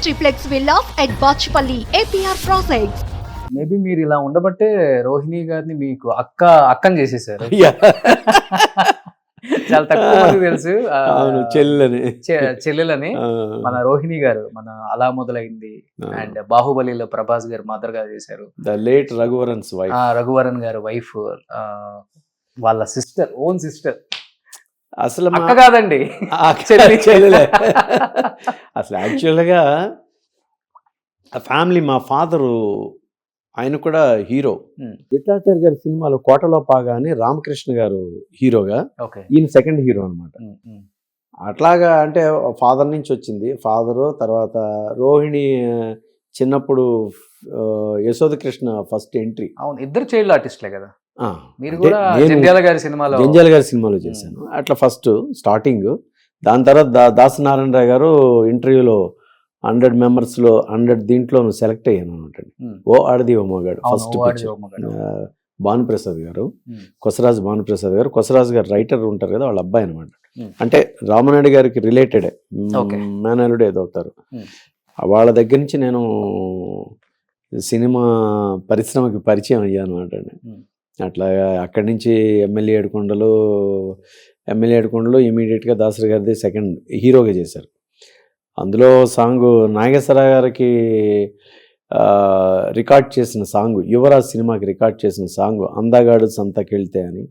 triplex villas at Bachpalli, APR Projects. Maybe మీరు ఇలా ఉండబట్టే రోహిణి గారిని మీకు అక్కని చేసేసారు. చాలా తక్కువ మంది తెలుసు చెల్లెలని. మన రోహిణి గారు మన అలా మొదలైంది అండ్ బాహుబలిలో ప్రభాస్ గారు మదర్ గా చేశారు. లేట్ రఘువరన్ గారు వైఫ్, వాళ్ళ సిస్టర్, ఓన్ సిస్టర్. అసలు అక్క కాదండి, చెల్లెలే. అసలు యాక్చువల్గా ఫ్యామిలీ, మా ఫాదరు ఆయన కూడా హీరో. విఠలాచార్య గారి సినిమాలో కోటలో పాగా అని రామకృష్ణ గారు హీరోగా, ఈయన సెకండ్ హీరో అనమాట. అట్లాగా అంటే ఫాదర్ నుంచి వచ్చింది. ఫాదరు తర్వాత రోహిణి చిన్నప్పుడు యశోద కృష్ణ ఫస్ట్ ఎంట్రీ. అవును, ఇద్దరు చైల్డ్ ఆర్టిస్ట్లే కదా. మీరు కూడా జంధ్యాల గారి సినిమాలో చేశాను. అట్లా ఫస్ట్ స్టార్టింగ్. దాని తర్వాత దాసనారాయణరావు గారు ఇంటర్వ్యూలో 100 మెంబర్స్లో 100 దీంట్లో సెలెక్ట్ అయ్యాను అనమాట. ఓ ఆడది ఓ మగాడు ఫస్ట్ భానుప్రసాద్ గారు, కొసరాజు భానుప్రసాద్ గారు. కొసరాజు గారు రైటర్ ఉంటారు కదా, వాళ్ళ అబ్బాయి అనమాట. అంటే రామనాయుడు గారికి రిలేటెడే, మేనల్లుడు ఏదో అవుతారు. వాళ్ళ దగ్గర నుంచి నేను సినిమా పరిశ్రమకి పరిచయం అయ్యాను అనమాట. అట్లా అక్కడి నుంచి ఎమ్మెల్యే ఏడుకొండలు ఇమీడియట్గా దాసరి గారిది సెకండ్ హీరోగా చేశారు. అందులో సాంగ్ నాగేశ్వరరావు గారికి రికార్డ్ చేసిన సాంగ్, యువరాజ్ సినిమాకి రికార్డ్ చేసిన సాంగ్ అందగాడు సంతకెళ్తే అని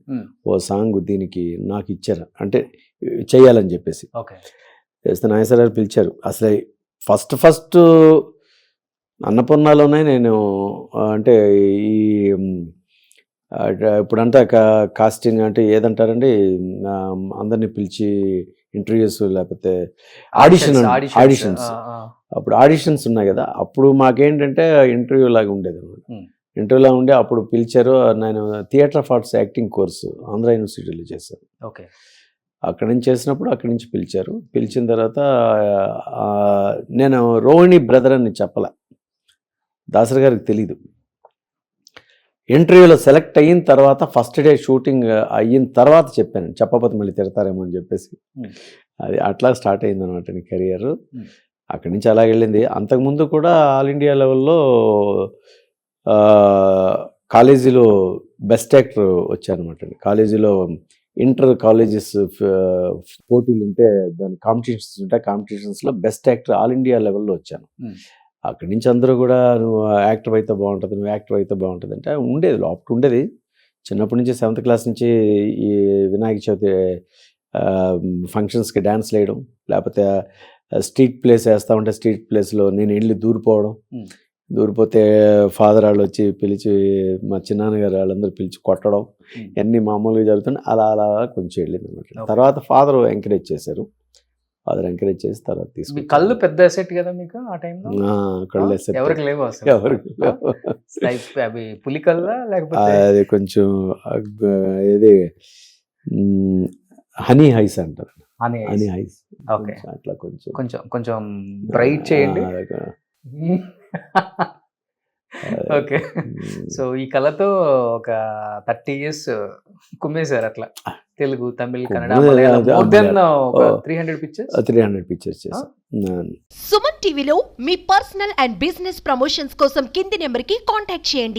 ఓ సాంగ్ దీనికి నాకు ఇచ్చారు, అంటే చెయ్యాలని చెప్పేసి చేస్తే నాగేశ్వరరావు పిలిచారు. అసలు ఫస్ట్ అన్నపూర్ణలోనే నేను, అంటే ఈ ఇప్పుడంతా కాస్టింగ్ అంటే ఏదంటారండి, అందరినీ పిలిచి ఇంటర్వ్యూస్ లేకపోతే ఆడిషన్స్ అప్పుడు ఆడిషన్స్ ఉన్నాయి కదా. అప్పుడు మాకేంటంటే ఇంటర్వ్యూ లాగా ఉండేది అనమాట. ఇంటర్వ్యూలా ఉండే అప్పుడు పిలిచారు. నేను theatre of arts acting course Andhra యూనివర్సిటీలో చేశాను. అక్కడి నుంచి చేసినప్పుడు అక్కడి నుంచి పిలిచారు. పిలిచిన తర్వాత నేను రోహిణి బ్రదర్ అని చెప్పలే, దాసరి గారికి తెలీదు. ఇంటర్వ్యూలో సెలెక్ట్ అయిన తర్వాత ఫస్ట్ డే షూటింగ్ అయిన తర్వాత చెప్పాను, చెప్పకపోతే మళ్ళీ తిడతారేమో అని చెప్పేసి. అది అట్లా స్టార్ట్ అయింది అనమాట నీ కెరియర్. అక్కడి నుంచి అలాగ వెళ్ళింది. అంతకుముందు కూడా ఆల్ ఇండియా లెవెల్లో కాలేజీలో బెస్ట్ యాక్టర్ వచ్చానమాట. కాలేజీలో ఇంటర్ కాలేజెస్ పోటీలు ఉంటే, దాని కాంపిటీషన్స్ ఉంటాయి, కాంపిటీషన్స్లో బెస్ట్ యాక్టర్ ఆల్ ఇండియా లెవెల్లో వచ్చాను. అక్కడి నుంచి అందరూ కూడా నువ్వు యాక్టర్ అయితే బాగుంటుంది అంటే ఉండేది, లోపల ఉండేది. చిన్నప్పటి నుంచి 7th క్లాస్ నుంచి ఈ వినాయక చవితి ఫంక్షన్స్కి డ్యాన్స్ వేయడం, లేకపోతే స్ట్రీట్ ప్లేస్ వేస్తూ ఉంటే స్ట్రీట్ ప్లేస్లో నేను వెళ్ళి దూరిపోతే ఫాదర్ వాళ్ళు వచ్చి పిలిచి, మా చిన్నాన్నగారు వాళ్ళందరూ పిలిచి కొట్టడం, ఇవన్నీ మామూలుగా జరుగుతుంది. అలా కొంచెం వెళ్ళింది అనమాట. తర్వాత ఫాదర్ ఎంకరేజ్ చేశారు. తర్వాత తీసుకు. కళ్ళు పెద్ద ఎసెట్ కదా మీకు ఆ టైంలో? కళ్ళు ఎసెట్ ఎవరికి లేవు అసలు. అవి పులి కళ్ళ లేకపోతే అది కొంచెం ఇది హనీ హైస్ అంటారు. హనీ హైస్. అట్లా కొంచెం బ్రైట్ చేయండి. ఓకే. సో ఈ కళతో ఒక 30 years కుమ్మేశారు అట్లా. Telugu, Tamil, Kannada, Malayalam, more than 300 pictures చేశారు. సుమన్ టీవీలో మీ పర్సనల్ అండ్ బిజినెస్ ప్రమోషన్స్ కోసం కింది నెంబర్కి కాంటాక్ట్ చేయండి.